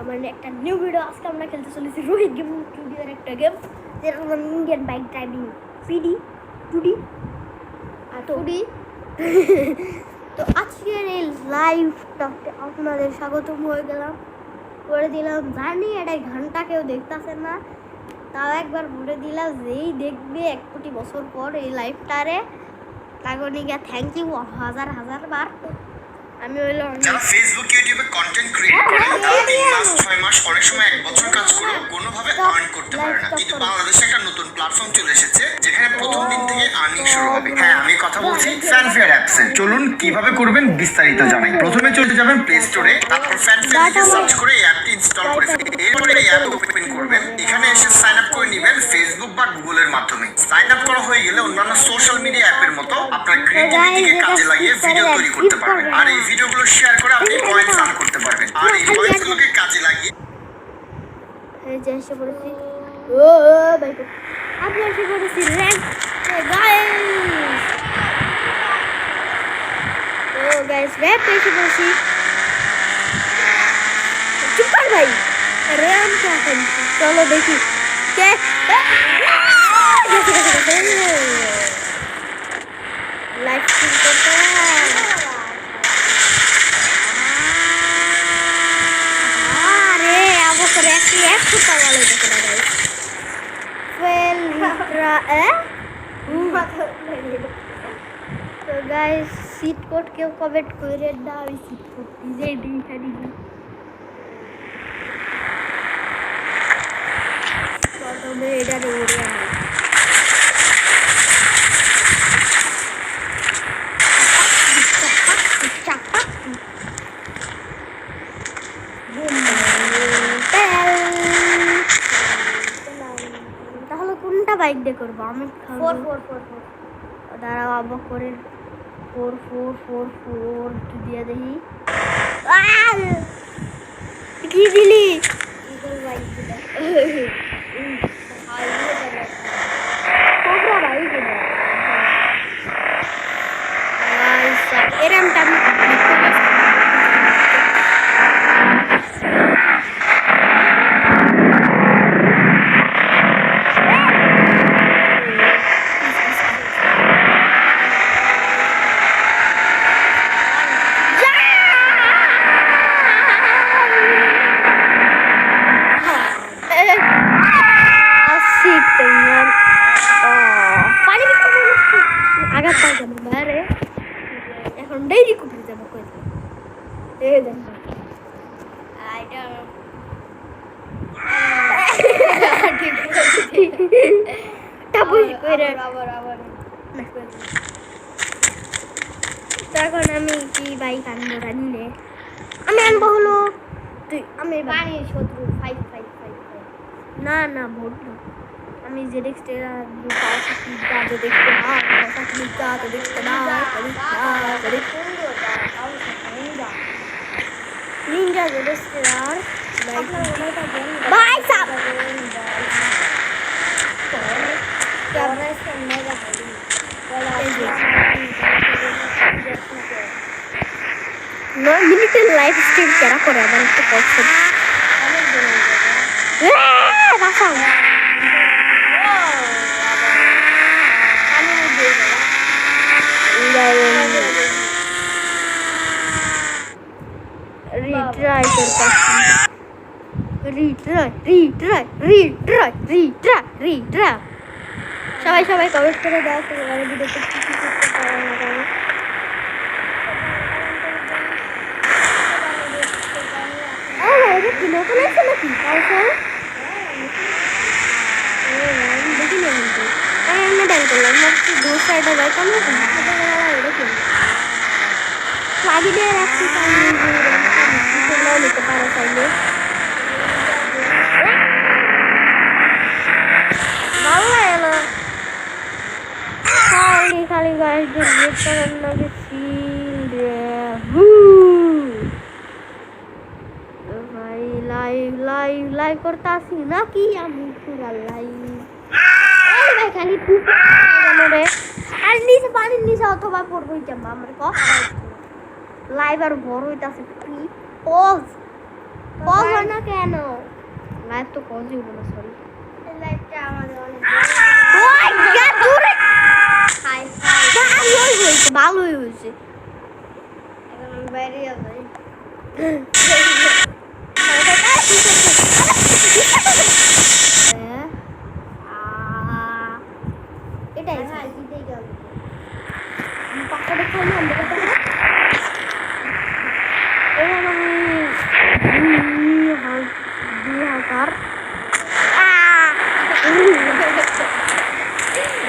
আমার একটা new video. আজকে আমরা খেলতে চলেছি রোহিত গেম স্টুডিওর একটা গেম, যেটার নাম ইন্ডিয়ান বাইক ড্রাইভিং পিডি টুডি আর টুডি। তো আজকের এই লাইভটাতে আপনাদের স্বাগতম হয়ে গেলাম, করে দিলাম। জানি এটা ঘন্টা কেউ দেখতেছে না, তাও একবার বলে দিলাম, যেই দেখবে 1 কোটি বছর পর এই লাইভটারে লাগনিকা থ্যাংক ইউ হাজার হাজার বার। আমি হইলো যারা ফেসবুক ইউটিউবে কন্টেন্ট ক্রিয়েট করেন তারা 3 মাস 6 মাস অনেক সময় 1 বছর কাজ করে কোনোভাবে আর্ন করতে পারে না, কিন্তু বাংলাদেশে একটা নতুন প্ল্যাটফর্ম চলে এসেছে যেখানে প্রথম দিন থেকে আর্নিং শুরু হবে। হ্যাঁ, আমি কথা বলছি ফ্যানফেয়ার অ্যাপসে। চলুন কিভাবে করবেন বিস্তারিত জানাই। প্রথমে চলে যাবেন প্লে স্টোরে, তারপর ফ্যানফেয়ার লিখে সার্চ করে এই অ্যাপটি ইনস্টল করে ফেলুন। এরপরে এই অ্যাপ ওপেন করবেন, এখানে এসে সাইন আপ করে নেবেন ফেসবুক বা গুগলের মাধ্যমে। সাইন আপ করা হয়ে গেলে অন্যান্য সোশ্যাল মিডিয়া অ্যাপের মতো আপনার ক্রিয়েটিভিটিকে কাজে লাগিয়ে ভিডিও তৈরি করতে পারবেন, আর এই ভিডিওগুলো শেয়ার করে আপনি পয়েন্টস আর্ন করতে পারবেন। আর এই পয়েন্টসগুলোকে কাজে লাগিয়ে এই যে এসে পড়েছি। ভাই আমি এসে পড়েছি র্যাঙ্ক গাইস র্যাঙ্ক এসে পড়েছি। চুপ কর ভাই, র্যাঙ্ক এখন চলো দেখি কে লাইভ স্ট্রিম করতে। তো গাইস সিট কোড কেউ কমেন্ট করে না, আমি সিট কোড নিজেই দিইটা দিবি। প্রথমে এটা দৌড়ে তাহলে কোনটা বাইক দিয়ে করবো? আমি 4 দাঁড়াও আবার করে 4 দিয়ে দেখি কি দিলি। এরমটা আমি এখন ডেইরি কুটে যাবো কই তখন আমি কি বাইক আনবো জানিলে? আমি আনবো হলো আমি শত্রু 5 না না ভোট না। আমি যে দেখতে দেখতে না নিনজা জেডেস্টার ভাই সাব মিনিটের লাইফ স্টাইল কেরা করে আমার একটু কষ্ট। সবাই সবাই কমেন্ট করে দাও ভিডিওতে কি কি করতে পারে নিতে পারো চাইলে। খালি গাইস ভাই লাইভ করতে আসি নাকি আমি পুরা লাইভ ভাই খালি রে। আর নিচে পানির নিচে অথবা পড়বই যাবো আমার কথা লাইভ আর বড় হইতাছে। পজ হয় না কেন? লাইভ তো পজই হলো না, সরি। লাইভটা আমাদের অনেক ওই গা দূরে হাই ভালোই হয়েছে, ভালোই হয়েছে। এখন আমি বাইরে যাই। এটাই জিতেই গেল। পাকা দেখো না আমরা কথা। এবার আমি 2000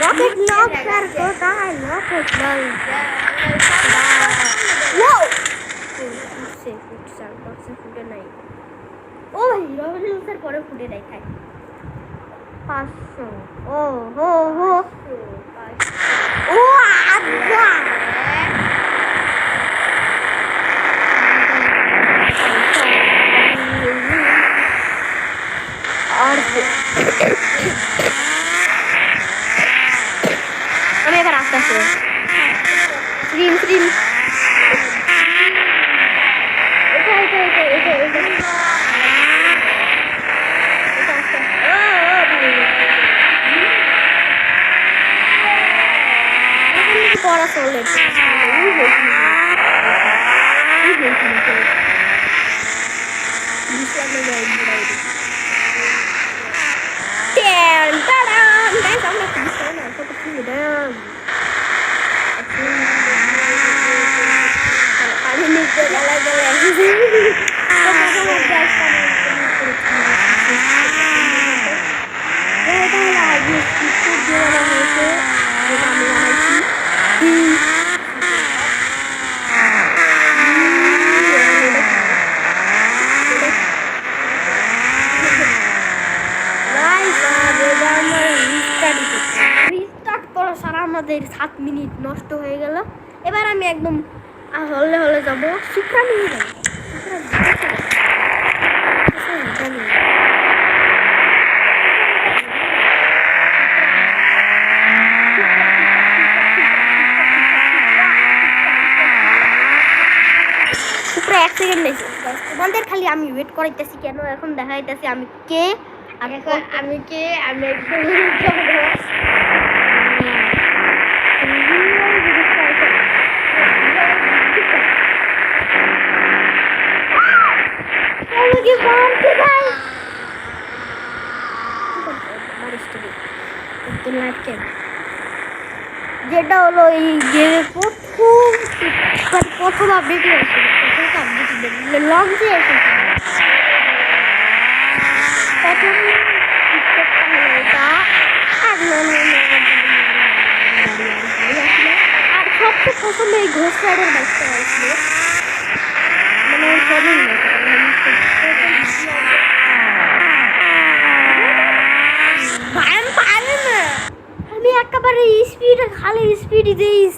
রকেট লঞ্চার কোথায়? রকেট লঞ্চার ওয়াও ফুটছে ফুটে নাই। ও ভাই রকেট লঞ্চার পরে ফুটে নাই খাই 500। ও হো হো ও আচ্ছা আর আমি এবার আস্তে আস্তে স্ক্রিন এটা পড়া চলে আমাদের 7 মিনিট নষ্ট হয়ে গেল। এবার আমি একদম হলে যাবো সুপ্রা নিয়ে যাবো। সুপ্রা 1 সেকেন্ড নেই তোমাদের, খালি আমি ওয়েট করাইতেছি কেন এখন দেখাইতেছি আমি কে। আর এখন আমি কে আমি যেটা হলো এই গেমের প্রথম আপডেট লঞ্চে এসেছে আর সবচেয়ে প্রথমে এই ঘোষ রাইডের বাইকটা আসলো মানে আমি একেবারে স্পিড খালি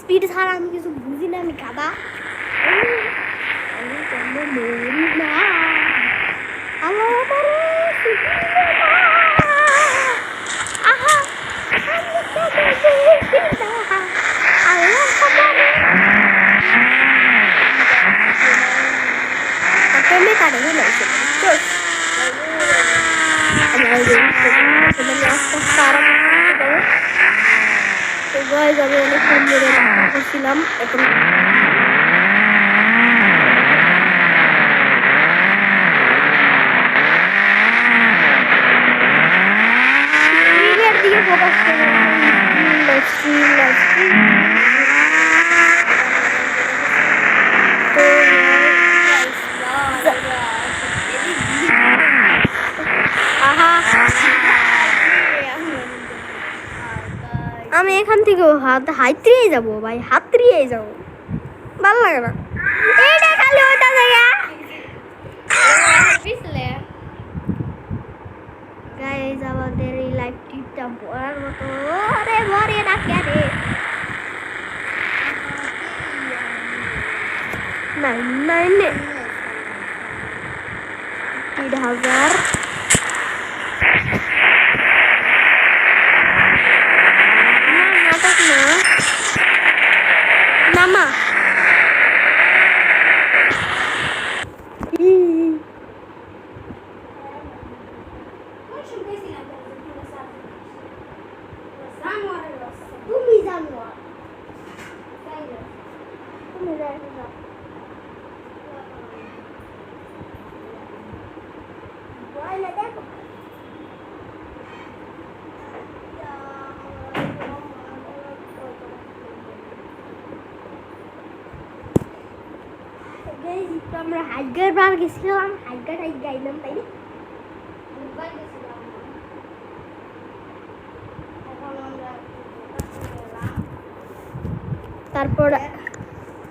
স্পিড ছাড়া আমি কিছু বুঝি না, আমি গাদা। আমি অনেকক্ষণ ধরে করছিলাম এখন দিকে ফোকাস করে আমি এখান থেকে হাতড়িয়ে যাবো ভাই, হাতড়িয়ে যাবো, ভালো লাগে না এইটা খালি ওটা জায়গা। গাইস আমাদের এই লাইভ টিপটা বলার মতো আরে ভরে না কেন নাই 3000 তুমি জানোয়ার তুমি যাও দেখো আমরা হাইগার বার গেছিলাম হাইগার গাইলাম তাই না তারপর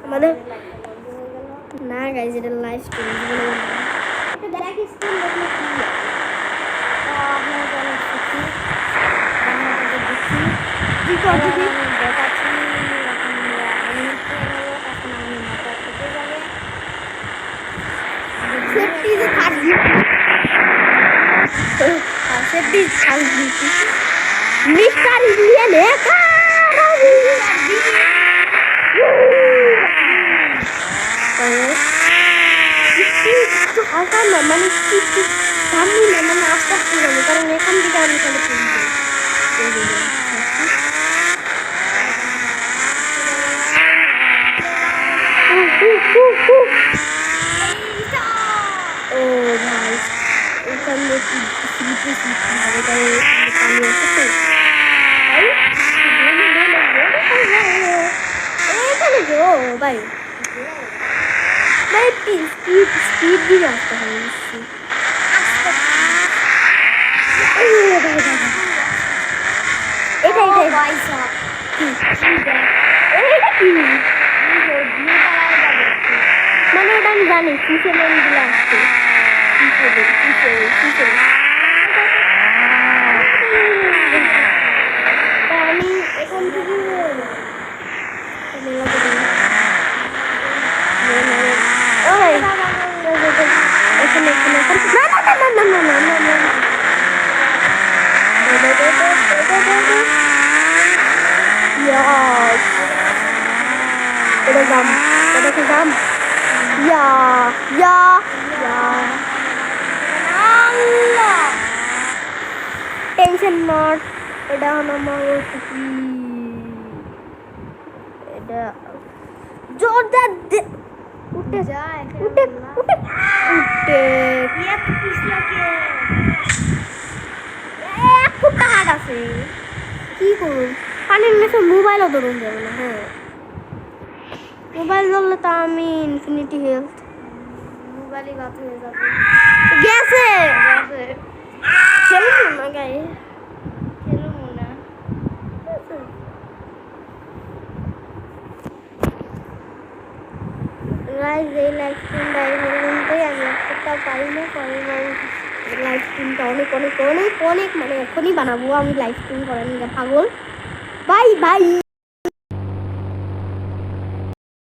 আমাদের না গাইজ এটা লাইভ স্ট্রিম এটা ব্যাক স্ক্রিন দেখলে কি কি করবি দেখাচ্ছি সেফটি যে থাকবি সেফটি থাকবি মিস্টার ইন্ডিয়ান হালকা না মানে সামনে না মানে আস্তে আস্তে যাবে কারণ এখান থেকে আমি তাহলে ও ভাই এখানে স্লিপে স্লিপে হবে তাই পানি আছে তো এখানে গো ভাই ভাই স্পিড দিয়ে আসতে হবে এটা কি মানে ওটা আমি জানি কিসের নামগুলো আসছে আমি এখান থেকে Udah jam, udah ke jam. Ya. Allah. Tension not. Udah nama kuki. Udah. Jodoh deh. Udah. Iya kupis lagi. Aku tak ada sih. Kiko. Paling mesem mobile dorong dia mana. Mobile ধরলে তো আমি infinity health মোবাইলই গাছ হয়ে যাবে গেছে খেলবো না গায়ে খেলবো না গাইজ এই লাইভ স্ট্রিমটা এই পর্যন্তই আমি একটা পারি না লাইভ স্ট্রিমটা অনেক মানে এখনই বানাবো আমি লাইভ স্ট্রিম করার পাগল বাই